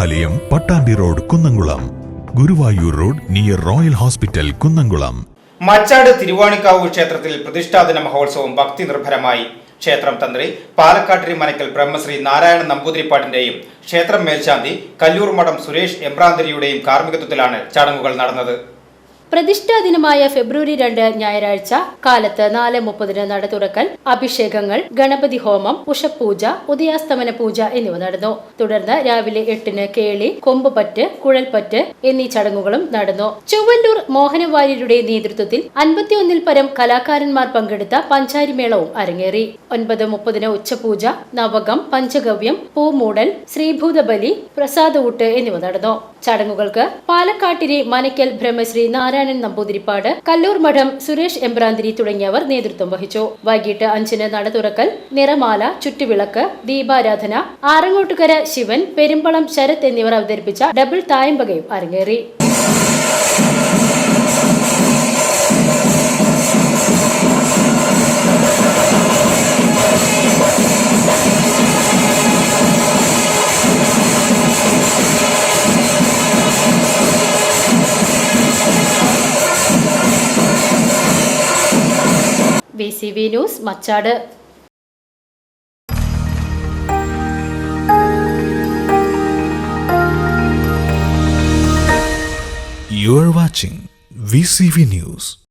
ദേവാലയം, Pattambi road, Kunnamkulam. Guruvayur road near royal hospital, Kunnamkulam. Machad Thiruvanikkavu ക്ഷേത്രത്തിൽ പ്രതിഷ്ഠാദിന മഹോത്സവം ഭക്തി നിർഭരമായി. ക്ഷേത്രം തന്ത്രി പാലക്കാട്ടിരി മനക്കൽ ബ്രഹ്മശ്രീ നാരായണൻ നമ്പൂതിരിപ്പാടിന്റെയും ക്ഷേത്രം മേൽശാന്തി കല്ലൂർ മഠം സുരേഷ് എമ്പ്രാന്തിരിയുടെയും കാർമ്മികത്വത്തിലാണ് ചടങ്ങുകൾ നടന്നത്. പ്രതിഷ്ഠാ ദിനമായ ഫെബ്രുവരി 2 ഞായറാഴ്ച കാലത്ത് 4:30 നട തുറക്കൽ, അഭിഷേകങ്ങൾ, ഗണപതി ഹോമം, ഉഷപൂജ, ഉദയാസ്തമന പൂജ എന്നിവ നടന്നു. തുടർന്ന് രാവിലെ 8 കേളി, കൊമ്പുപറ്റ്, കുഴൽപ്പറ്റ് എന്നീ ചടങ്ങുകളും നടന്നു. ചൊവ്വന്നൂർ മോഹനവാര്യരുടെ നേതൃത്വത്തിൽ 51 പരം കലാകാരന്മാർ പങ്കെടുത്ത പഞ്ചാരിമേളവും അരങ്ങേറി. 9:30 ഉച്ചപൂജ, നവകം, പഞ്ചഗവ്യം, പൂമൂടൽ, ശ്രീഭൂതബലി, പ്രസാദഊട്ട് എന്നിവ നടന്നു. ചടങ്ങുകൾക്ക് പാലക്കാട്ടിരി മനക്കൽ ബ്രഹ്മശ്രീ നാരായണൻ നമ്പൂതിരിപ്പാട്, കല്ലൂർ മഠം സുരേഷ് എമ്പ്രാന്തിരി തുടങ്ങിയവർ നേതൃത്വം വഹിച്ചു. വൈകിട്ട് 5 നട തുറക്കൽ, നിറമാല, ചുറ്റുവിളക്ക്, ദീപാരാധന, ആറങ്ങോട്ടുകര ശിവൻ, പെരുമ്പളം ശരത് എന്നിവർ അവതരിപ്പിച്ച ഡബിൾ തായമ്പകയും അരങ്ങേറി. VCV news, Machad. You are watching VCV News.